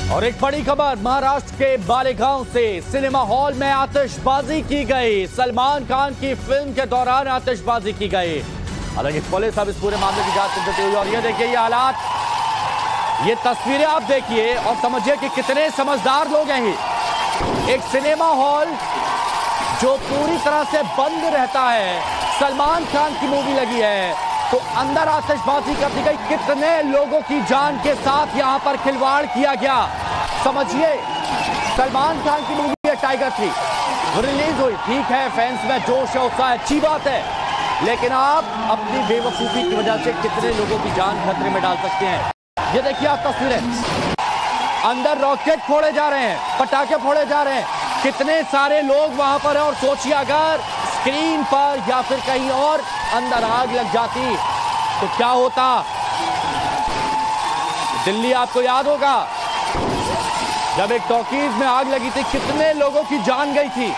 और एक बड़ी खबर, महाराष्ट्र के बालेगांव से सिनेमा हॉल में आतिशबाजी की गई। सलमान खान की फिल्म के दौरान आतिशबाजी की गई। हालांकि पुलिस अब इस पूरे मामले की जांच करती हुई, और ये देखिए ये हालात, ये तस्वीरें आप देखिए और समझिए कि कितने समझदार लोग हैं। एक सिनेमा हॉल जो पूरी तरह से बंद रहता है, सलमान खान की मूवी लगी है तो अंदर आतिशबाजी कर दी गई। कितने लोगों की जान के साथ यहां पर खिलवाड़ किया गया। समझिए, सलमान खान की मूवी है टाइगर 3, रिलीज हुई, ठीक है, फैंस में जोश है, उत्साह, अच्छी बात है, लेकिन आप अपनी बेवकूफी की वजह से कितने लोगों की जान खतरे में डाल सकते हैं। ये देखिए आप तस्वीरें, अंदर रॉकेट फोड़े जा रहे हैं, पटाखे फोड़े जा रहे हैं, कितने सारे लोग वहां पर हैं। और सोचिए अगर स्क्रीन पर या फिर कहीं और अंदर आग लग जाती तो क्या होता। दिल्ली आपको याद होगा जब एक टॉकीज में आग लगी थी, कितने लोगों की जान गई थी।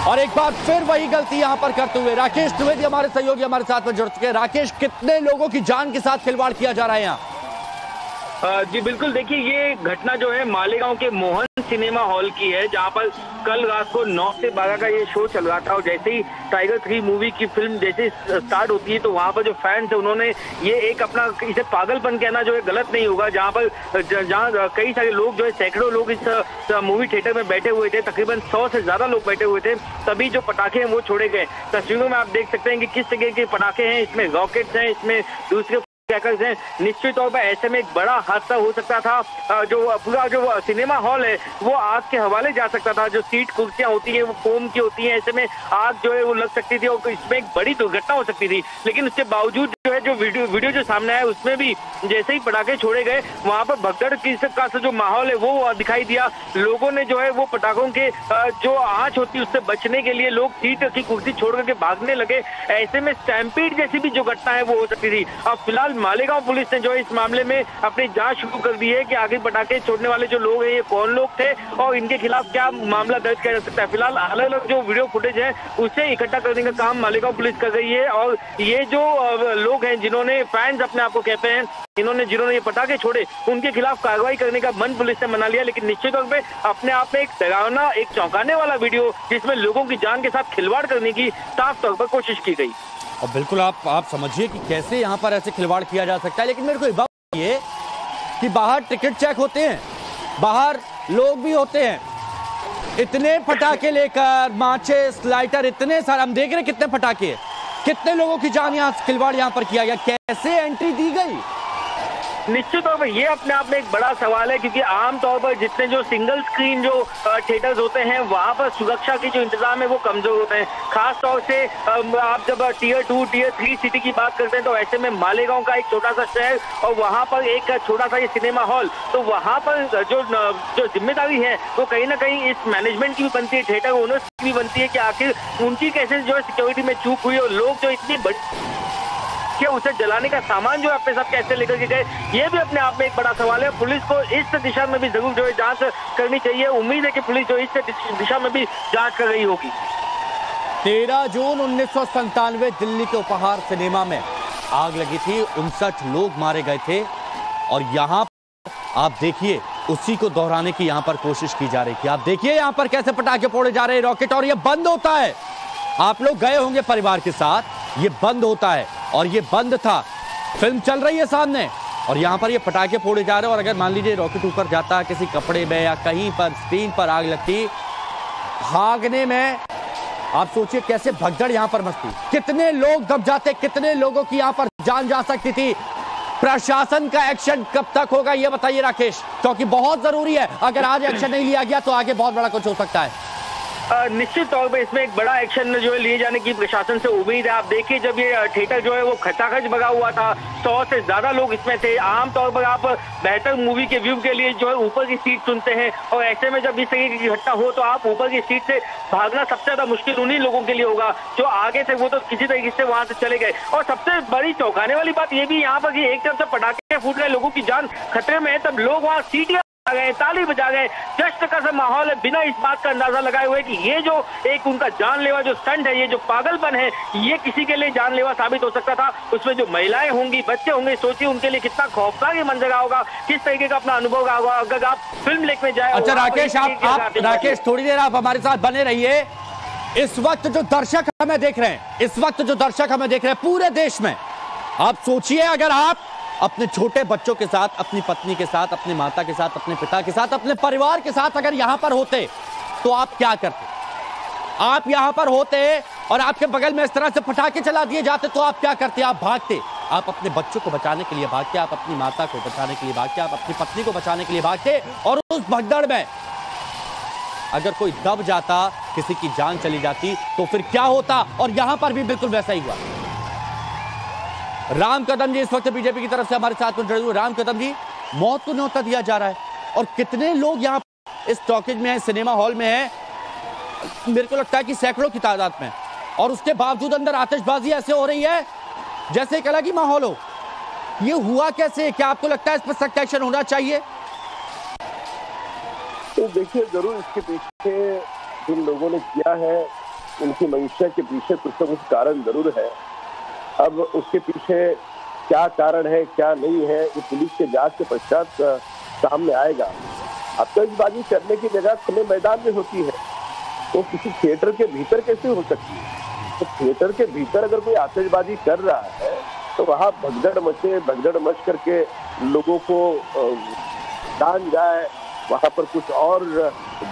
और एक बार फिर वही गलती यहां पर करते हुए राकेश द्विवेदी हमारे सहयोगी हमारे साथ में जुड़ चुके हैं। राकेश, कितने लोगों की जान के साथ खिलवाड़ किया जा रहा है यहाँ? जी बिल्कुल, देखिए ये घटना जो है मालेगांव के मोहन सिनेमा हॉल की है, जहां पर कल रात को 9 से 12 का ये शो चल रहा था। और जैसे ही टाइगर 3 मूवी की फिल्म जैसे स्टार्ट होती है तो वहां पर जो फैंस है उन्होंने ये एक अपना, इसे पागलपन कहना जो है गलत नहीं होगा, जहां कई सारे लोग जो है सैकड़ों लोग इस मूवी थिएटर में बैठे हुए थे, तकरीबन 100 से ज्यादा लोग बैठे हुए थे, तभी जो पटाखे हैं वो छोड़े गए। तस्वीरों में आप देख सकते हैं कि किस तरह के पटाखे हैं, इसमें रॉकेट्स हैं, इसमें दूसरे हैं। निश्चित तौर पर ऐसे में एक बड़ा हादसा हो सकता था। जो पूरा जो सिनेमा हॉल है वो आग के हवाले जा सकता था। जो सीट कुर्सियां होती है वो फोम की होती है, ऐसे में आग जो है वो लग सकती थी और इसमें एक बड़ी दुर्घटना हो सकती थी। लेकिन उसके बावजूद जो है जो वीडियो जो सामने आया उसमें भी जैसे ही पटाखे छोड़े गए वहां पर भगदड़ का जो माहौल है वो दिखाई दिया। लोगों ने जो है वो पटाखों के जो आंच होती है उससे बचने के लिए लोग सीट की कुर्सी छोड़ करके भागने लगे। ऐसे में स्टैम्पीड जैसी भी जो घटना है वो हो सकती थी। अब फिलहाल मालेगांव पुलिस ने जो इस मामले में अपनी जांच शुरू कर दी है कि आगे पटाखे छोड़ने वाले जो लोग हैं ये कौन लोग थे और इनके खिलाफ क्या मामला दर्ज किया जा सकता है। फिलहाल अलग अलग जो वीडियो फुटेज है उसे इकट्ठा करने का काम मालेगांव पुलिस कर रही है। और ये जो लोग हैं जिन्होंने, फैंस अपने आप को कहते हैं, जिन्होंने ये पटाखे छोड़े, उनके खिलाफ कार्रवाई करने का मन पुलिस ने बना लिया। लेकिन निश्चित तौर पे अपने आप में एक डरावना, एक चौंकाने वाला वीडियो जिसमें लोगों की जान के साथ खिलवाड़ करने की साफ तौर पर कोशिश की गई। और बिल्कुल आप समझिए कि कैसे यहाँ पर ऐसे खिलवाड़ किया जा सकता है। लेकिन मेरे को एक बात ये कि बाहर टिकट चेक होते हैं, बाहर लोग भी होते हैं, इतने पटाखे लेकर, माचिस, लाइटर, इतने सारे हम देख रहे हैं, कितने पटाखे, कितने लोगों की जान यहाँ खिलवाड़ यहाँ पर किया गया, कैसे एंट्री दी गई? निश्चित तौर पर ये अपने आप में एक बड़ा सवाल है, क्योंकि आमतौर पर जितने जो सिंगल स्क्रीन जो थिएटर्स होते हैं वहां पर सुरक्षा के जो इंतजाम है वो कमजोर होते हैं। खास तौर से आप जब टियर 2, टियर 3 सिटी की बात करते हैं तो ऐसे में मालेगांव का एक छोटा सा शहर और वहां पर एक छोटा सा ये सिनेमा हॉल, तो वहां पर जो जिम्मेदारी है वो कहीं ना कहीं इस मैनेजमेंट की भी बनती है, थिएटर ओनर्स की भी बनती है कि आखिर उनकी कैसे जो है सिक्योरिटी में चूक हुई और लोग जो इतनी बड़ी क्या उसे जलाने का सामान जो अपने साथ कैसे लेकर के गए, ये भी अपने आप में एक बड़ा सवाल है। पुलिस को इस दिशा में भी जरूर जो है जांच करनी चाहिए। उम्मीद है कि पुलिस जो इस दिशा में भी जांच कर रही होगी। 13 जून 1997 दिल्ली के उपहार सिनेमा में आग लगी थी, 59 लोग मारे गए थे। और यहाँ आप देखिए उसी को दोहराने की यहाँ पर कोशिश की जा रही थी। आप देखिए यहाँ पर कैसे पटाखे फोड़े जा रहे हैं, रॉकेट, और ये बंद होता है। आप लोग गए होंगे परिवार के साथ, ये बंद होता है और ये बंद था, फिल्म चल रही है सामने और यहाँ पर ये पटाखे फोड़े जा रहे हैं। और अगर मान लीजिए रॉकेट ऊपर जाता किसी कपड़े में या कहीं पर स्क्रीन पर आग लगती, भागने में आप सोचिए कैसे भगदड़ यहाँ पर मचती, कितने लोग दब जाते, कितने लोगों की यहाँ पर जान जा सकती थी। प्रशासन का एक्शन कब तक होगा ये बताइए राकेश, क्योंकि बहुत जरूरी है। अगर आज एक्शन नहीं लिया गया तो आगे बहुत बड़ा कुछ हो सकता है। निश्चित तौर पर इसमें एक बड़ा एक्शन जो है लिए जाने की प्रशासन से उम्मीद है। आप देखिए जब ये थिएटर जो है वो खचाखच भगा हुआ था, 100 से ज्यादा लोग इसमें थे। आमतौर पर आप बेहतर मूवी के व्यू के लिए जो है ऊपर की सीट चुनते हैं और ऐसे में जब इस तरह की घटना हो तो आप ऊपर की सीट से भागना सबसे ज्यादा मुश्किल उन्हीं लोगों के लिए होगा जो आगे थे, वो तो किसी तरीके से वहां से चले गए। और सबसे बड़ी चौंकाने वाली बात ये भी यहाँ पर कि एक तरफ से पटाखे फूट रहे, लोगों की जान खतरे में है, तब लोग वहां सीट गए, ताली बजा गए, जश्न का सा माहौल है, बिना इस बात का अंदाजा लगाए हुए कि ये जो एक उनका जानलेवा जो स्टंट है, ये जो पागलपन है, ये किसी के लिए जानलेवा साबित हो सकता था। उसमें जो महिलाएं होंगी, बच्चे होंगे, सोचिए उनके लिए कितना खौफनाक ये मंजर होगा, किस तरीके का अपना अनुभव होगा अगर आप फिल्म देखने जाए। अच्छा राकेश, आप राकेश थोड़ी देर आप हमारे साथ बने रहिए। इस वक्त जो दर्शक हमें देख रहे हैं, इस वक्त जो दर्शक हमें देख रहे हैं पूरे देश में, आप सोचिए अगर आप अपने छोटे बच्चों के साथ, अपनी पत्नी के साथ, अपनी माता के साथ, अपने पिता के साथ, अपने परिवार के साथ अगर यहां पर होते तो आप क्या करते? आप यहां पर होते और आपके बगल में इस तरह से पटाखे चला दिए जाते तो आप क्या करते? आप भागते, आप अपने बच्चों को बचाने के लिए भागते, आप अपनी माता को बचाने के लिए भागते, आप अपनी पत्नी को बचाने के लिए भागते, और उस भगदड़ में अगर कोई दब जाता, किसी की जान चली जाती तो फिर क्या होता? और यहां पर भी बिल्कुल वैसा ही हुआ। राम कदम जी इस वक्त बीजेपी की तरफ से हमारे साथ में जुड़े हुए। राम कदम जी, मौत को न्योता दिया जा रहा है और कितने लोग यहाँ इस टॉकीज में है, सिनेमा हॉल में है, मेरे को लगता है कि सैकड़ों की तादाद में, और उसके बावजूद अंदर आतिशबाजी ऐसे हो रही है जैसे एक अलग ही माहौल हो। ये हुआ कैसे? क्या आपको लगता है इस पर सख्त एक्शन होना चाहिए? तो देखिए, जरूर इसके पीछे जिन लोगों ने किया है उनकी मंशा के पीछे कुछ न कुछ कारण जरूर है। अब उसके पीछे क्या कारण है क्या नहीं है, ये पुलिस के जांच के पश्चात सामने आएगा। आतिशबाजी करने की जगह खुले मैदान में होती है, तो किसी थिएटर के भीतर कैसे हो सकती है? तो थिएटर के भीतर अगर कोई आतिशबाजी कर रहा है तो वहाँ भगदड़ मच करके लोगों को जान जाए, वहाँ पर कुछ और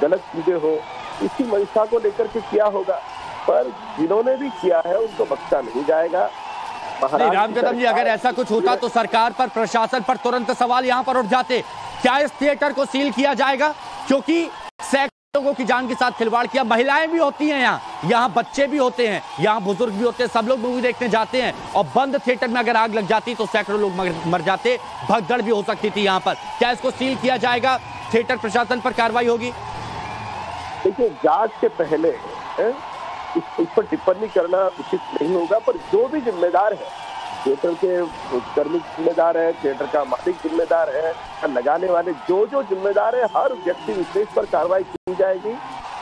गलत चीजें हो, इसी मंशा को लेकर के किया होगा। पर जिन्होंने भी किया है उनको बख्शा नहीं जाएगा। नहीं राम कदम जी, अगर ऐसा कुछ होता तो सरकार पर, प्रशासन पर तुरंत सवाल यहाँ पर उठ जाते। क्या इस थिएटर को सील किया जाएगा? क्योंकि सैकड़ों लोगों की जान के साथ खिलवाड़ किया। महिलाएं भी होती हैं यहाँ बच्चे भी होते हैं, यहाँ बुजुर्ग भी होते हैं, सब लोग मूवी देखने जाते हैं, और बंद थिएटर में अगर आग लग जाती तो सैकड़ों लोग मर जाते, भगदड़ भी हो सकती थी यहाँ पर। क्या इसको सील किया जाएगा? थिएटर प्रशासन पर कार्रवाई होगी? देखिए, जांच के पहले इस पर टिप्पणी करना उचित नहीं होगा, पर जो भी जिम्मेदार है, थिएटर के कर्मी जिम्मेदार है, थिएटर का मालिक जिम्मेदार है, लगाने वाले जो जिम्मेदार है, हर व्यक्ति विशेष पर कार्रवाई की जाएगी,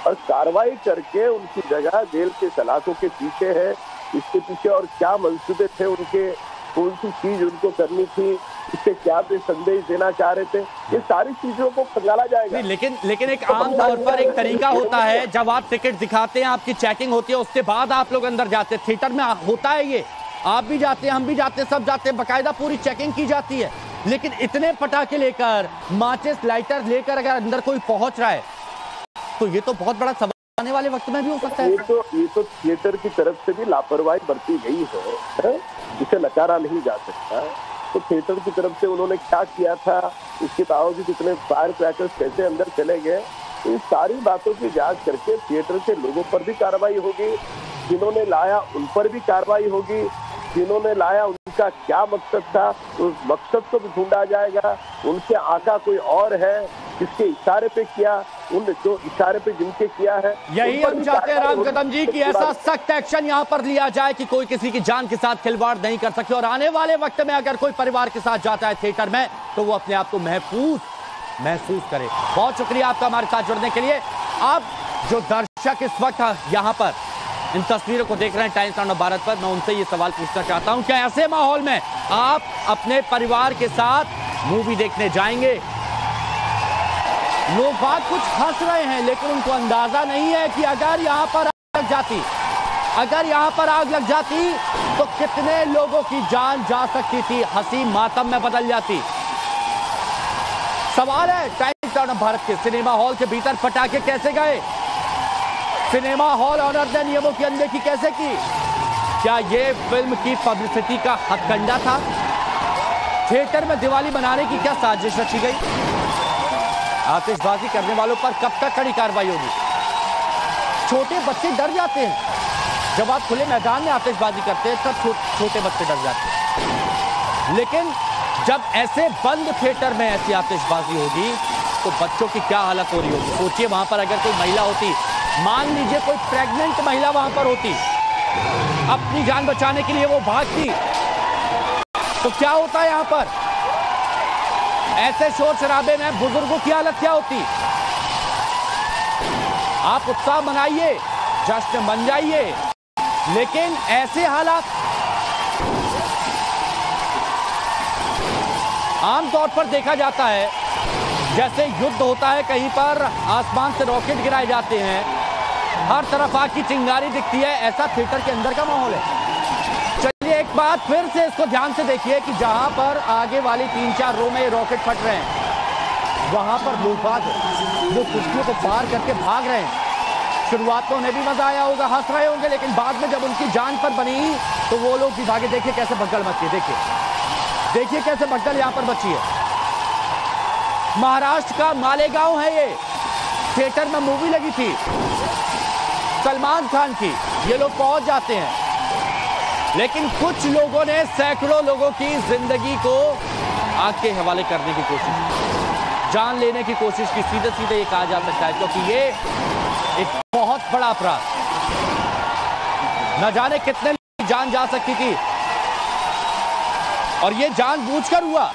और कार्रवाई करके उनकी जगह जेल के सलाखों के पीछे है, इसके पीछे और क्या मंसूबे थे उनके, कौन सी चीज उनको करनी थी, इससे क्या संदेश देना चाह रहे थे, ये सारी चीजों को खंगाला जाएगा। लेकिन एक आम तौर पर एक तरीका होता है, जब आप टिकट दिखाते हैं, आपकी चेकिंग होती है, उसके बाद आप लोग अंदर जाते हैं। थिएटर में होता है ये, आप भी जाते हैं, हम भी जाते हैं, सब जाते हैं, बाकायदा पूरी चेकिंग की जाती है। लेकिन इतने पटाखे लेकर, माचिस लाइटर लेकर अगर अंदर कोई पहुंच रहा है तो ये तो बहुत बड़ा सवाल आने वाले वक्त में भी हो सकता है। ये तो थिएटर की तरफ से भी लापरवाही बरती गई है, इसे नकारा नहीं जा सकता। तो थिएटर की तरफ से उन्होंने क्या किया था, इसके बावजूद इतने फायर क्रैकर्स कैसे अंदर चले गए, इन सारी बातों की जांच करके थिएटर के लोगों पर भी कार्रवाई होगी, जिन्होंने लाया उन पर भी कार्रवाई होगी, जिन्होंने लाया उनका क्या मकसद था, उस मकसद को भी ढूंढा जाएगा। उनके आका कोई और है, किसके इशारे पे किया, उन जो इशारे पे जिनके किया है, यही हम चाहते हैं राम कदम जी कि ऐसा सख्त एक्शन यहाँ पर लिया जाए कि कोई किसी की जान के साथ खिलवाड़ नहीं कर सके, और आने वाले वक्त में अगर कोई परिवार के साथ जाता है थिएटर में तो वो अपने आप को महसूस करे। बहुत शुक्रिया आपका हमारे साथ जुड़ने के लिए। अब जो दर्शक इस वक्त यहाँ पर इन तस्वीरों को देख रहे हैं टाइम्स नाउ भारत पर, मैं उनसे ये सवाल पूछना चाहता हूं, क्या ऐसे माहौल में आप अपने परिवार के साथ मूवी देखने जाएंगे? लोग बात कुछ हंस रहे हैं, लेकिन उनको अंदाजा नहीं है कि अगर यहां पर आग लग जाती तो कितने लोगों की जान जा सकती थी, हंसी मातम में बदल जाती। सवाल है टाइम्स नाउ भारत के सिनेमा हॉल के भीतर पटाखे कैसे गए? सिनेमा हॉल ऑनर ने नियमों की अनदेखी कैसे की? क्या ये फिल्म की पब्लिसिटी का हथकंडा था? थिएटर में दिवाली मनाने की क्या साजिश रची गई? आतिशबाजी करने वालों पर कब तक कड़ी कार्रवाई होगी? छोटे बच्चे डर जाते हैं जब आप खुले मैदान में आतिशबाजी करते हैं, तब छोटे बच्चे डर जाते हैं, लेकिन जब ऐसे बंद थिएटर में ऐसी आतिशबाजी होगी तो बच्चों की क्या हालत हो रही होगी? सोचिए, वहां पर अगर कोई महिला होती, मान लीजिए कोई प्रेग्नेंट महिला वहां पर होती, अपनी जान बचाने के लिए वो भागती, तो क्या होता है? यहां पर ऐसे शोर शराबे में बुजुर्गों की हालत क्या होती। आप उत्साह मनाइए, जश्न मन जाइए, लेकिन ऐसे हालात आमतौर पर देखा जाता है जैसे युद्ध होता है, कहीं पर आसमान से रॉकेट गिराए जाते हैं, हर तरफ आग की चिंगारी दिखती है, ऐसा थिएटर के अंदर का माहौल है। चलिए एक बात फिर से इसको ध्यान से देखिए कि जहां पर आगे वाली 3-4 रो में रॉकेट फट रहे हैं, वहां पर लोग जो कुर्सियों को पार करके भाग रहे हैं। शुरुआत में उन्हें भी मजा आया होगा, हंस रहे होंगे, लेकिन बाद में जब उनकी जान पर बनी तो वो लोग भी भागे। देखिए कैसे भगदड़ मची है, देखिए कैसे भगदड़ यहां पर मची है। महाराष्ट्र का मालेगांव है ये, थिएटर में मूवी लगी थी सलमान खान की, ये लोग पहुंच जाते हैं, लेकिन कुछ लोगों ने सैकड़ों लोगों की जिंदगी को आग के हवाले करने की कोशिश की, जान लेने की कोशिश की, सीधे सीधे ये कहा जा सकता है, क्योंकि ये एक बहुत बड़ा अपराध, न जाने कितने जान जा सकती थी, और ये जानबूझकर हुआ।